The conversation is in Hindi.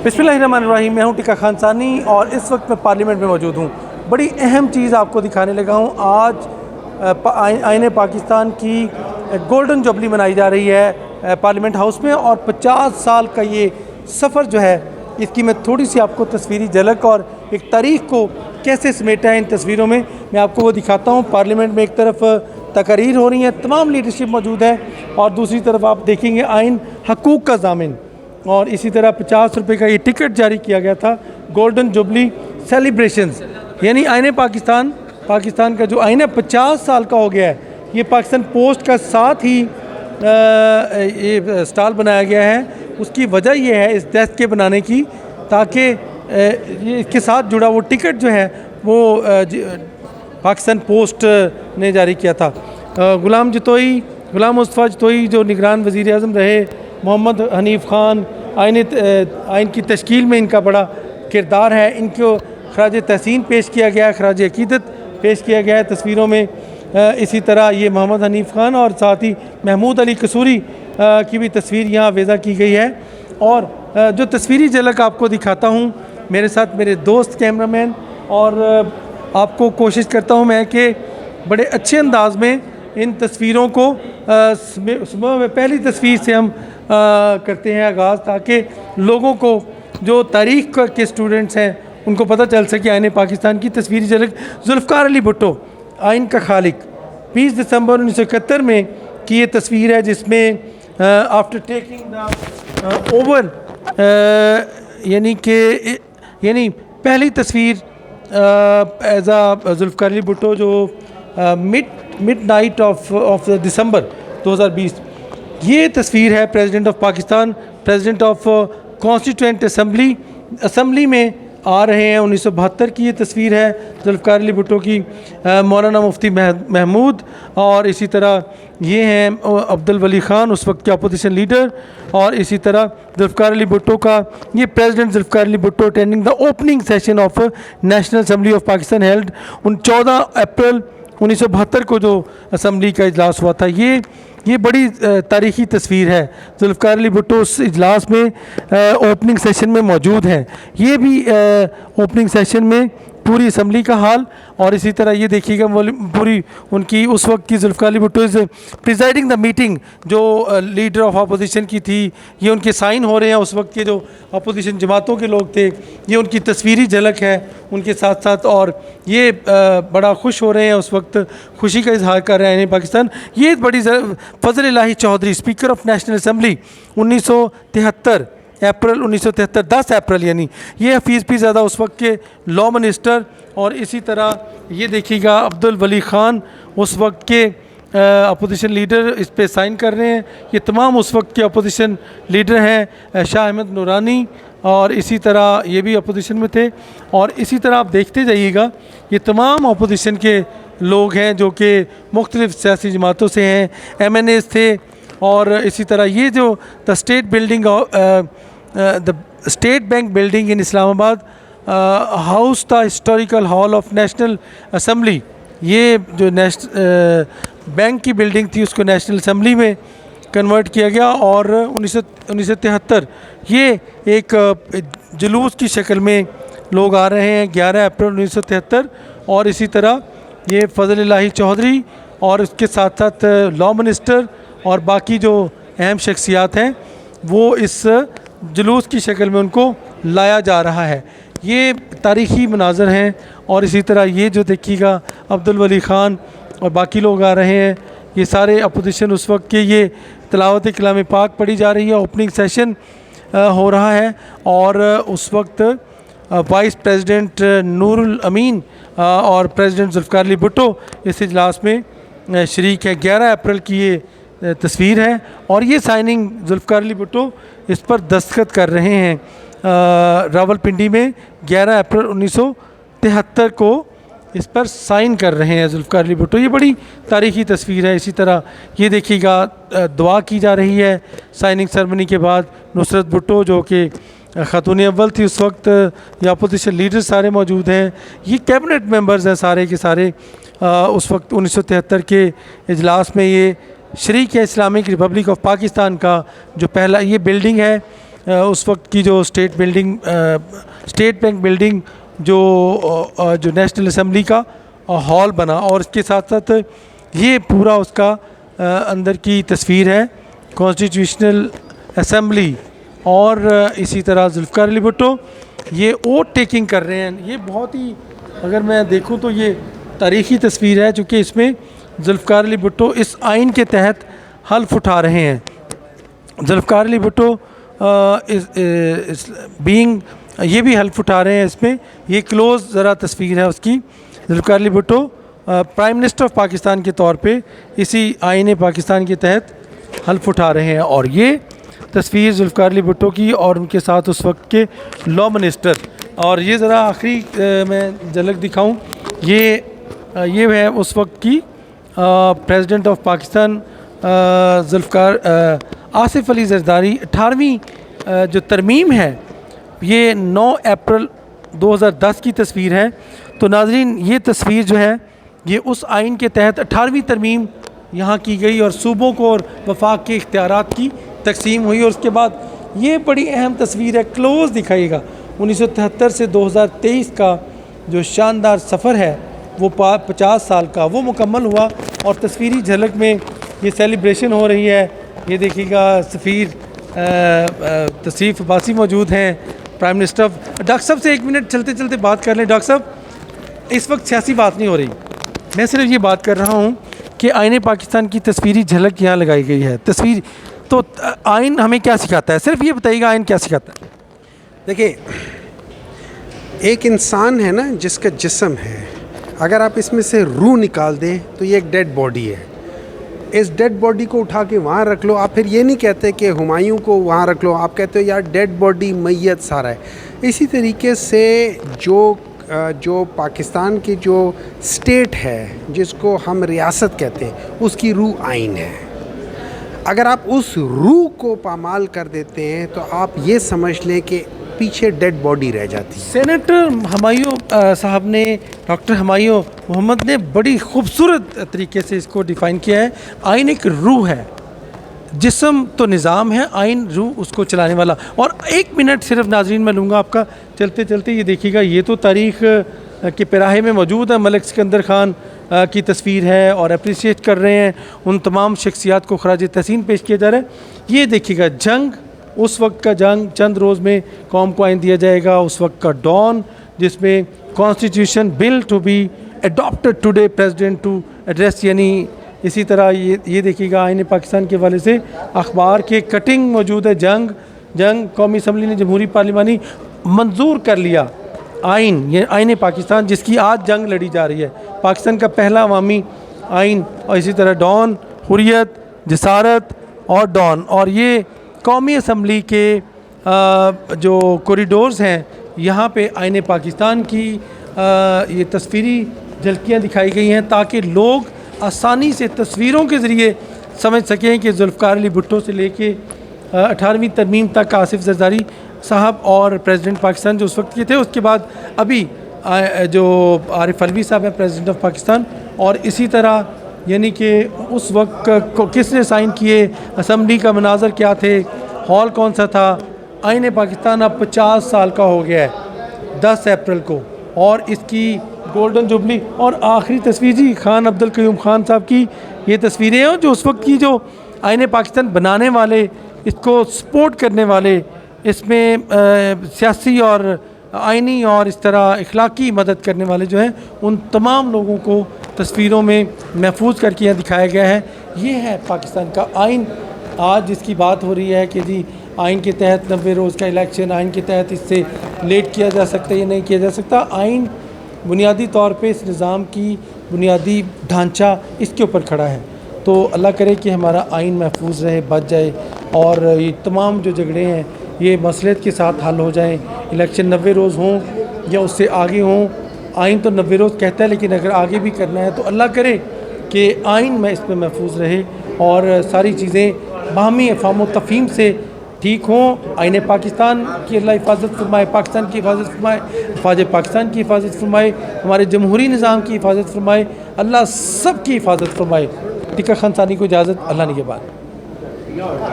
बिस्मिल्लाहिर्रहमानिर्रहीम। मैं हूं टिका खानसानी और इस वक्त मैं पार्लियामेंट में मौजूद हूं। बड़ी अहम चीज़ आपको दिखाने लगा हूं। आज आईने पाकिस्तान की गोल्डन जुबली मनाई जा रही है पार्लियामेंट हाउस में, और 50 साल का ये सफ़र जो है इसकी मैं थोड़ी सी आपको तस्वीरी झलक और एक तारीख़ को कैसे समेटा है इन तस्वीरों में मैं आपको वो दिखाता हूँ। पार्लियामेंट में एक तरफ तकरीर हो रही है, तमाम लीडरशिप मौजूद है, और दूसरी तरफ आप देखेंगे आइन हकूक़ का ज़ामिन, और इसी तरह 50 रुपये का ये टिकट जारी किया गया था गोल्डन जुबली सेलिब्रेशंस, यानी आईने पाकिस्तान का जो आईना 50 साल का हो गया है। ये पाकिस्तान पोस्ट का साथ ही ये स्टॉल बनाया गया है। उसकी वजह ये है इस डेस्क के बनाने की, ताकि ये इसके साथ जुड़ा वो टिकट जो है वो पाकिस्तान पोस्ट ने जारी किया था। गुलाम मुस्तफ़ा जतोई जो निगरान वज़ीर आज़म रहे, मोहम्मद हनीफ़ ख़ान, आइन की तश्कील में इनका बड़ा किरदार है। इनको खराज तहसीन पेश किया गया है, खराज अक़ीदत पेश किया गया है तस्वीरों में। इसी तरह ये मोहम्मद हनीफ़ ख़ान और साथ ही महमूद अली कसूरी की भी तस्वीर यहाँ वेज़ा की गई है। और जो तस्वीरी झलक आपको दिखाता हूँ, मेरे साथ मेरे दोस्त कैमरामैन, और आपको कोशिश करता हूँ मैं कि बड़े अच्छे अंदाज में इन तस्वीरों को सुबह में पहली तस्वीर से हम करते हैं आगाज़, ताकि लोगों को जो तारीख़ के स्टूडेंट्स हैं उनको पता चल सके आईने पाकिस्तान की तस्वीरी झलक। ज़ुल्फ़िकार अली भुट्टो, आइन का खालिक, 20 दिसंबर 1971 में की ये तस्वीर है, जिसमें आफ्टर टेकिंग द ओवर यानी पहली तस्वीर एज आ ज़ुल्फ़िकार अली भुट्टो जो मिड नाइट ऑफ दिसंबर 2020। ये तस्वीर है president of Pakistan, president of constituent assembly में आ रहे हैं। 1972 की ये तस्वीर है ज़ुल्फ़िकार अली भुट्टो की, मौलाना मुफ्ती महमूद, और इसी तरह ये हैं अब्दुल वली ख़ान उस वक्त के अपोजिशन लीडर, और इसी तरह ज़ुल्फ़िकार अली भुट्टो का ये president Zulfikar Ali Bhutto attending the opening session of national assembly of Pakistan held 14 अप्रैल 1972 को जो असम्बली का इजलास हुआ था। ये बड़ी तारीख़ी तस्वीर है। ज़ुल्फ़िकार अली भुट्टो उस इजलास में ओपनिंग सेशन में मौजूद हैं। ये भी ओपनिंग सेशन में पूरी असम्बली का हाल, और इसी तरह ये देखिएगा पूरी उनकी उस वक्त की Zulfikar Ali Bhutto is presiding the meeting जो लीडर ऑफ अपोजिशन की थी। ये उनके साइन हो रहे हैं, उस वक्त के जो अपोजिशन जमातों के लोग थे, ये उनकी तस्वीरी झलक है उनके साथ साथ, और ये बड़ा खुश हो रहे हैं, उस वक्त खुशी का इजहार कर रहे हैं पाकिस्तान। ये बड़ी Fazal Elahi Chaudhry, speaker of national assembly, 1973 April 1973, 10 April, यानी ये हफीज़ पी ज़्यादा उस वक्त के लॉ मिनिस्टर, और इसी तरह ये देखिएगा अब्दुल वली ख़ान उस वक्त के अपोजिशन लीडर इस पे साइन कर रहे हैं। ये तमाम उस वक्त के अपोजिशन लीडर हैं, शाह अहमद नूरानी, और इसी तरह ये भी अपोजिशन में थे। और इसी तरह आप देखते जाइएगा ये तमाम अपोजिशन के लोग हैं जो कि मुख्तलिफ़ सियासी जमातों से हैं, MNAs थे। और इसी तरह ये जो the state bank building in Islamabad house the historical hall of national assembly, ये जो बैंक की बिल्डिंग थी उसको नेशनल असम्बली में कन्वर्ट किया गया, और 1973 ये एक जुलूस की शक्ल में लोग आ रहे हैं 11 अप्रैल 1973। और इसी तरह ये फ़ज़ल इलाही चौधरी और इसके साथ साथ लॉ मिनिस्टर और बाकी जो अहम शख्सियात हैं वो इस जुलूस की शक्ल में उनको लाया जा रहा है। ये तारीख़ी मनाज़र हैं। और इसी तरह ये जो देखिएगा अब्दुल वली ख़ान और बाकी लोग आ रहे हैं, ये सारे अपोजिशन उस वक्त के, ये तिलावत कलाम पाक पढ़ी जा रही है, ओपनिंग सेशन हो रहा है, और उस वक्त वाइस प्रेसिडेंट नूरुल अमीन और प्रेसिडेंट ज़ुल्फ़िकार अली भुट्टो इस इजलास में शरीक है। 11 अप्रैल की ये तस्वीर है, और ये साइनिंग ज़ुल्फ़िकार अली भुट्टो इस पर दस्तखत कर रहे हैं रावलपिंडी में 11 अप्रैल 1973 को इस पर साइन कर रहे हैं ज़ुल्फ़िकार अली भुट्टो। ये बड़ी तारीख़ी तस्वीर है। इसी तरह ये देखिएगा दुआ की जा रही है साइनिंग सेरेमनी के बाद। नुसरत भुट्टो जो कि खातून अव्वल थी उस वक्त, या अपोजिशन लीडर सारे मौजूद हैं। ये कैबिनेट मेंबर्स हैं सारे के सारे। उस वक्त 1973 के इजलास में ये शरीक है इस्लामिक रिपब्लिक ऑफ पाकिस्तान का जो पहला ये बिल्डिंग है, उस वक्त की जो स्टेट बैंक बिल्डिंग जो नेशनल असम्बली का हॉल बना, और इसके साथ साथ ये पूरा उसका अंदर की तस्वीर है कॉन्स्टिट्यूशनल असम्बली। और इसी तरह जुल्फ़िकार अली भुट्टो ये वोट टेकिंग कर रहे हैं। ये बहुत ही, अगर मैं देखूं तो ये तारीख़ी तस्वीर है, चूँकि इसमें जुल्फ़िकार अली भुट्टो इस आइन के तहत हल्फ उठा रहे हैं। जुल्फ़िकार अली भुट्टो ये भी हल्फ उठा रहे हैं इसमें। ये क्लोज़ ज़रा तस्वीर है उसकी। Zulfikar Ali Bhutto prime minister of Pakistan के तौर पे इसी आइन पाकिस्तान के तहत हल्फ उठा रहे हैं। और ये तस्वीर जुल्फ़िकार अली भुट्टो की और उनके साथ उस वक्त के लॉ मिनिस्टर। और ये ज़रा आखिरी मैं झलक दिखाऊं, ये है उस वक्त की प्रेसिडेंट ऑफ पाकिस्तान आसिफ अली ज़रदारी। 18वीं जो तरमीम है ये 9 अप्रैल 2010 की तस्वीर है। तो नाज़रीन, ये तस्वीर जो है ये उस आइन के तहत 18वीं तरमीम यहाँ की गई और सूबों को और वफाक के इख्तियारात की तकसीम हुई। और उसके बाद ये बड़ी अहम तस्वीर है, क्लोज़ दिखाइएगा। 1973 से 2023 का जो शानदार सफ़र है वो 50 साल का वो मुकम्मल हुआ। और तस्वीरी झलक में ये सेलिब्रेशन हो रही है। ये देखिएगा, सफ़ीर तशरीफ़ अब्बासी मौजूद हैं, प्राइम मिनिस्टर। डॉक्टर साहब से 1 मिनट चलते चलते बात कर लें। डॉक्टर साहब, इस वक्त सियासी बात नहीं हो रही, मैं सिर्फ ये बात कर रहा हूँ कि आइन पाकिस्तान की तस्वीरी झलक यहाँ लगाई गई है। तस्वीर तो आइन हमें क्या सिखाता है, सिर्फ ये बताइएगा आइन क्या सिखाता है। देखिए, एक इंसान है ना जिसका जिस्म है, अगर आप इसमें से रूह निकाल दें तो ये एक डेड बॉडी है। इस डेड बॉडी को उठा के वहाँ रख लो। आप फिर ये नहीं कहते कि हुमायूं को वहाँ रख लो, आप कहते हो यार डेड बॉडी मैयत सारा है। इसी तरीके से जो पाकिस्तान की जो स्टेट है जिसको हम रियासत कहते हैं उसकी रूह आइन है। अगर आप उस रूह को पामाल कर देते हैं तो आप ये समझ लें कि पीछे डेड बॉडी रह जाती है। सेनेटर हुमायूं साहब ने, डॉक्टर हुमायूं मोहम्मद ने बड़ी खूबसूरत तरीके से इसको डिफ़ाइन किया है। आइन एक रूह है, जिस्म तो निज़ाम है, आइन रूह उसको चलाने वाला। और 1 मिनट सिर्फ नाज़रीन मैं लूँगा आपका चलते चलते। ये देखिएगा, ये तो तारीख़ के पिराहे में मौजूद है। मलिक सिकंदर ख़ान की तस्वीर है और अप्रिशिएट कर रहे हैं उन तमाम शख्सियात को खराज तहसीन पेश किया जा रहा है। ये देखिएगा, जंग, उस वक्त का जंग, चंद रोज़ में कौम को आइन दिया जाएगा। उस वक्त का डॉन जिसमें constitution bill to be adopted today president to address, यानी इसी तरह ये देखिएगा आइन पाकिस्तान के वाले से अखबार के कटिंग मौजूद है। जंग कौमी असम्बली ने जमहूरी पार्लिमानी मंजूर कर लिया आइन, ये आइन पाकिस्तान जिसकी आज जंग लड़ी जा रही है, पाकिस्तान का पहला अवामी आइन। और इसी तरह डॉन, हुर्रियत, जसारत और डॉन। और ये कौमी असम्बली के जो कॉरिडोर्स हैं यहाँ पे आइन पाकिस्तान की ये तस्वीरी झलकियाँ दिखाई गई हैं ताकि लोग आसानी से तस्वीरों के ज़रिए समझ सकें कि जुल्फ़िकार अली भुट्टो से लेके 18वीं तरमीम तक आसिफ ज़रदारी साहब और प्रेसिडेंट पाकिस्तान जो उस वक्त के थे। उसके बाद अभी जो आरिफ अलवी साहब हैं प्रेसिडेंट ऑफ पाकिस्तान। और इसी तरह यानी कि उस वक्त को किसने साइन किए, असम्बली का मनाजर क्या थे, हॉल कौन सा था। आइन पाकिस्तान अब 50 साल का हो गया है 10 अप्रैल को, और इसकी गोल्डन जुबली। और आखिरी तस्वीर जी खान अब्दुल क़य्यूम खान साहब की ये तस्वीरें हैं जो उस वक्त की जो आइन पाकिस्तान बनाने वाले, इसको सपोर्ट करने वाले, इसमें सियासी और आइनी और इस तरह इखलाकी मदद करने वाले जो हैं, उन तमाम लोगों को तस्वीरों में महफूज करके यहाँ दिखाया गया है। ये है पाकिस्तान का आइन। आज जिसकी बात हो रही है कि जी आइन के तहत 90 रोज़ का इलेक्शन, आइन के तहत इससे लेट किया जा सकता है या नहीं किया जा सकता। आइन बुनियादी तौर पे इस निज़ाम की बुनियादी ढांचा इसके ऊपर खड़ा है। तो अल्लाह करे कि हमारा आइन महफूज रहे, बच जाए और ये तमाम जो झगड़े हैं ये मसलियत के साथ हल हो जाएं। इलेक्शन 90 रोज़ हों या उससे आगे हों, आइन तो 90 रोज़ कहता है, लेकिन अगर आगे भी करना है तो अल्लाह करे कि आइन में इसमें महफूज रहे और सारी चीज़ें बाहमी अफ़ाम तफ़हीम से ठीक हों। आइन पाकिस्तान की अल्लाह हिफाजत फरमाए, पाकिस्तान की हिफाजत फरमाए, हिफाज पाकिस्तान की हिफाजत फरमाए, हमारे जमहूरी निज़ाम की हिफाजत फरमाए, अल्लाह सब की हिफाजत फरमाए। टिक्का खान सानी को इजाज़त, अल्लाह निगहबान।